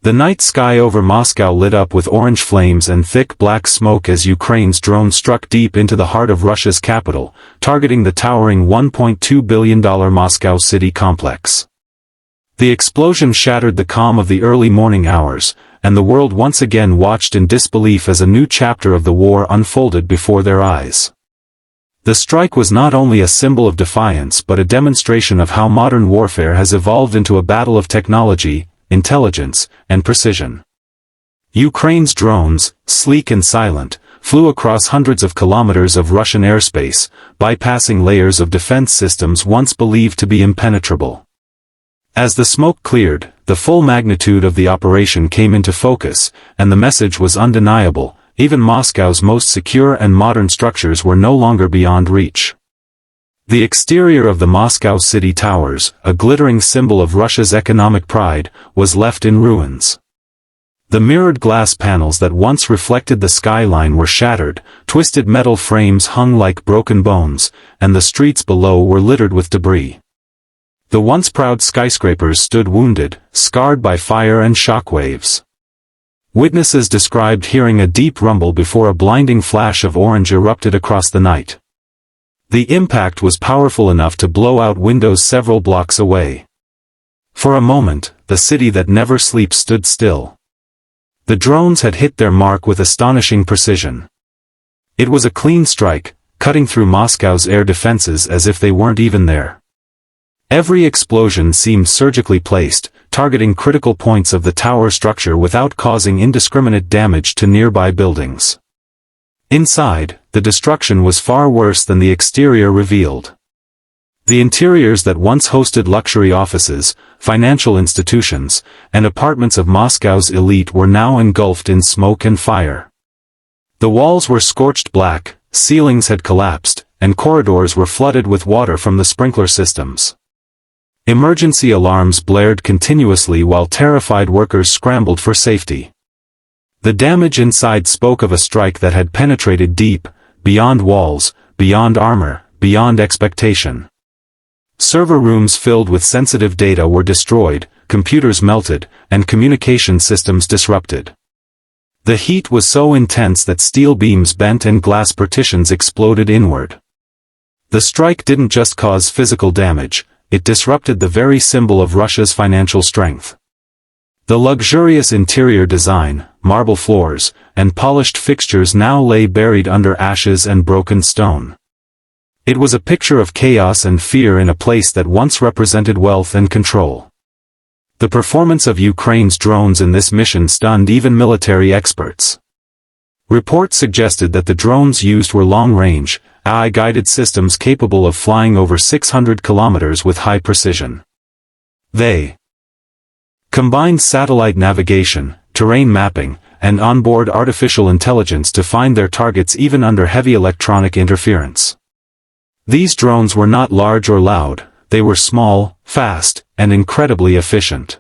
The night sky over Moscow lit up with orange flames and thick black smoke as Ukraine's drone struck deep into the heart of Russia's capital, targeting the towering $1.2 billion Moscow city complex. The explosion shattered the calm of the early morning hours, and the world once again watched in disbelief as a new chapter of the war unfolded before their eyes. The strike was not only a symbol of defiance but a demonstration of how modern warfare has evolved into a battle of technology, intelligence, and precision. Ukraine's drones, sleek and silent, flew across hundreds of kilometers of Russian airspace, bypassing layers of defense systems once believed to be impenetrable. As the smoke cleared, the full magnitude of the operation came into focus, and the message was undeniable: even Moscow's most secure and modern structures were no longer beyond reach. The exterior of the Moscow city towers, a glittering symbol of Russia's economic pride, was left in ruins. The mirrored glass panels that once reflected the skyline were shattered, twisted metal frames hung like broken bones, and the streets below were littered with debris. The once proud skyscrapers stood wounded, scarred by fire and shockwaves. Witnesses described hearing a deep rumble before a blinding flash of orange erupted across the night. The impact was powerful enough to blow out windows several blocks away. For a moment, the city that never sleeps stood still. The drones had hit their mark with astonishing precision. It was a clean strike, cutting through Moscow's air defenses as if they weren't even there. Every explosion seemed surgically placed, targeting critical points of the tower structure without causing indiscriminate damage to nearby buildings. Inside, the destruction was far worse than the exterior revealed. The interiors that once hosted luxury offices, financial institutions, and apartments of Moscow's elite were now engulfed in smoke and fire. The walls were scorched black, ceilings had collapsed, and corridors were flooded with water from the sprinkler systems. Emergency alarms blared continuously while terrified workers scrambled for safety. The damage inside spoke of a strike that had penetrated deep, beyond walls, beyond armor, beyond expectation. Server rooms filled with sensitive data were destroyed, computers melted, and communication systems disrupted. The heat was so intense that steel beams bent and glass partitions exploded inward. The strike didn't just cause physical damage, it disrupted the very symbol of Russia's financial strength. The luxurious interior design, marble floors, and polished fixtures now lay buried under ashes and broken stone. It was a picture of chaos and fear in a place that once represented wealth and control. The performance of Ukraine's drones in this mission stunned even military experts. Reports suggested that the drones used were long-range, AI-guided systems capable of flying over 600 kilometers with high precision. They combined satellite navigation, terrain mapping, and onboard artificial intelligence to find their targets even under heavy electronic interference. These drones were not large or loud, they were small, fast, and incredibly efficient.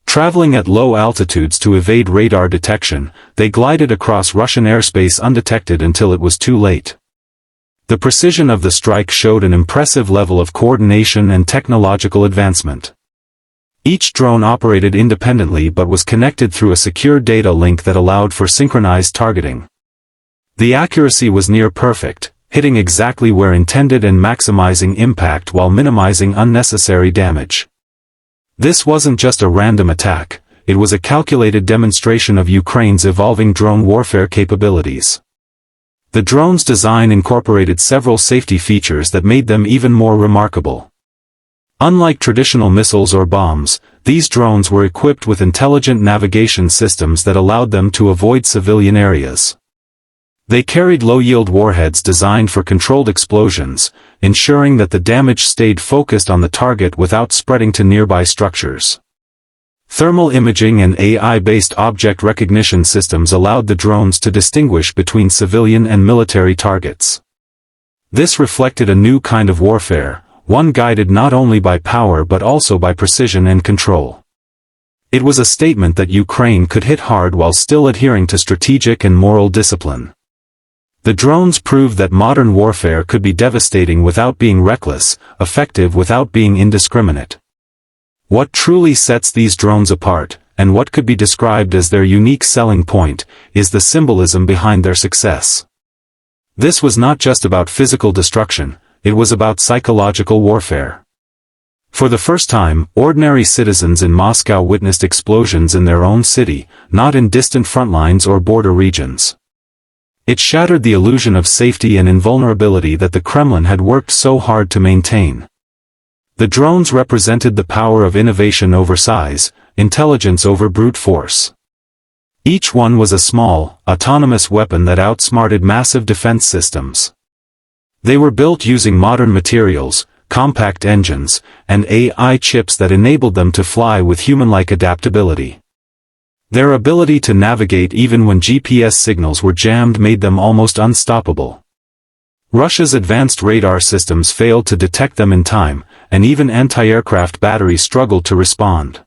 Traveling at low altitudes to evade radar detection, they glided across Russian airspace undetected until it was too late. The precision of the strike showed an impressive level of coordination and technological advancement. Each drone operated independently but was connected through a secure data link that allowed for synchronized targeting. The accuracy was near perfect, hitting exactly where intended and maximizing impact while minimizing unnecessary damage. This wasn't just a random attack, it was a calculated demonstration of Ukraine's evolving drone warfare capabilities. The drone's design incorporated several safety features that made them even more remarkable. Unlike traditional missiles or bombs, these drones were equipped with intelligent navigation systems that allowed them to avoid civilian areas. They carried low-yield warheads designed for controlled explosions, ensuring that the damage stayed focused on the target without spreading to nearby structures. Thermal imaging and AI-based object recognition systems allowed the drones to distinguish between civilian and military targets. This reflected a new kind of warfare, one guided not only by power but also by precision and control. It was a statement that Ukraine could hit hard while still adhering to strategic and moral discipline. The drones proved that modern warfare could be devastating without being reckless, effective without being indiscriminate. What truly sets these drones apart, and what could be described as their unique selling point, is the symbolism behind their success. This was not just about physical destruction, it was about psychological warfare. For the first time, ordinary citizens in Moscow witnessed explosions in their own city, not in distant front lines or border regions. It shattered the illusion of safety and invulnerability that the Kremlin had worked so hard to maintain. The drones represented the power of innovation over size, intelligence over brute force. Each one was a small, autonomous weapon that outsmarted massive defense systems. They were built using modern materials, compact engines, and AI chips that enabled them to fly with human-like adaptability. Their ability to navigate even when GPS signals were jammed made them almost unstoppable. Russia's advanced radar systems failed to detect them in time, and even anti-aircraft batteries struggled to respond.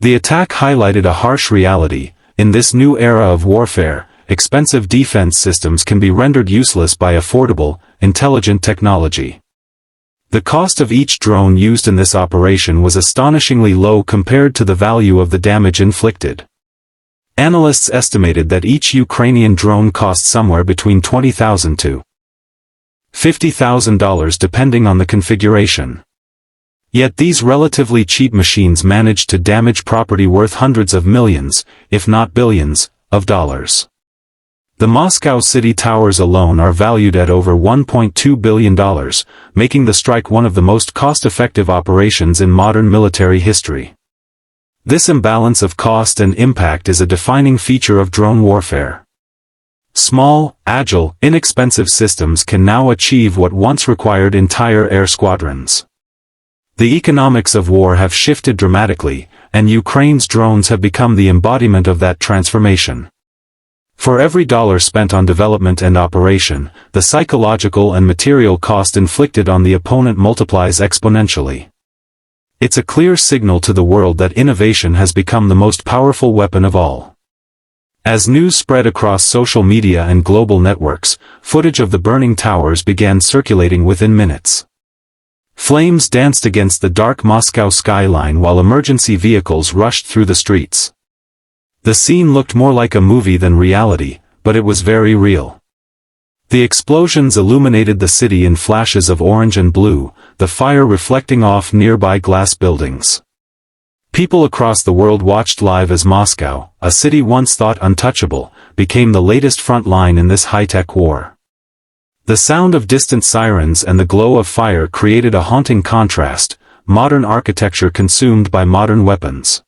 The attack highlighted a harsh reality. In this new era of warfare, expensive defense systems can be rendered useless by affordable, intelligent technology. The cost of each drone used in this operation was astonishingly low compared to the value of the damage inflicted. Analysts estimated that each Ukrainian drone cost somewhere between $20,000 to $50,000 depending on the configuration. Yet these relatively cheap machines managed to damage property worth hundreds of millions, if not billions, of dollars. The Moscow city towers alone are valued at over $1.2 billion, making the strike one of the most cost-effective operations in modern military history. This imbalance of cost and impact is a defining feature of drone warfare. Small, agile, inexpensive systems can now achieve what once required entire air squadrons. The economics of war have shifted dramatically, and Ukraine's drones have become the embodiment of that transformation. For every dollar spent on development and operation, the psychological and material cost inflicted on the opponent multiplies exponentially. It's a clear signal to the world that innovation has become the most powerful weapon of all. As news spread across social media and global networks, footage of the burning towers began circulating within minutes. Flames danced against the dark Moscow skyline while emergency vehicles rushed through the streets. The scene looked more like a movie than reality, but it was very real. The explosions illuminated the city in flashes of orange and blue, the fire reflecting off nearby glass buildings. People across the world watched live as Moscow, a city once thought untouchable, became the latest front line in this high-tech war. The sound of distant sirens and the glow of fire created a haunting contrast, modern architecture consumed by modern weapons.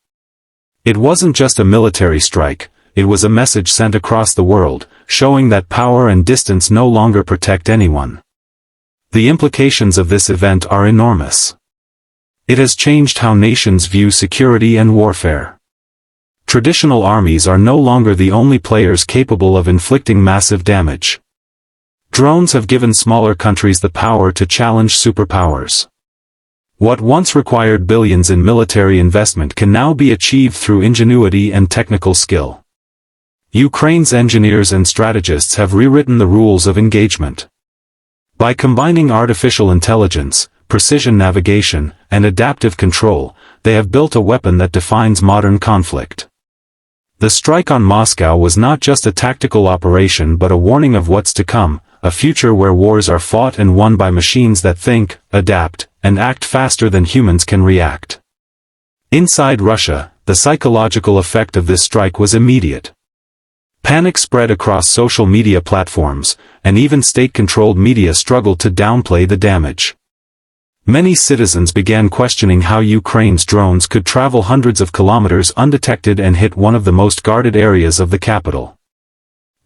It wasn't just a military strike, it was a message sent across the world, showing that power and distance no longer protect anyone. The implications of this event are enormous. It has changed how nations view security and warfare. Traditional armies are no longer the only players capable of inflicting massive damage. Drones have given smaller countries the power to challenge superpowers. What once required billions in military investment can now be achieved through ingenuity and technical skill. Ukraine's engineers and strategists have rewritten the rules of engagement. By combining artificial intelligence, precision navigation, and adaptive control, they have built a weapon that defines modern conflict. The strike on Moscow was not just a tactical operation but a warning of what's to come, a future where wars are fought and won by machines that think, adapt, and act faster than humans can react. Inside Russia, the psychological effect of this strike was immediate. Panic spread across social media platforms, and even state-controlled media struggled to downplay the damage. Many citizens began questioning how Ukraine's drones could travel hundreds of kilometers undetected and hit one of the most guarded areas of the capital.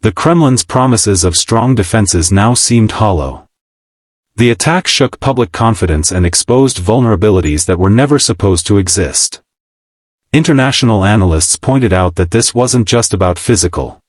The Kremlin's promises of strong defenses now seemed hollow. The attack shook public confidence and exposed vulnerabilities that were never supposed to exist. International analysts pointed out that this wasn't just about physical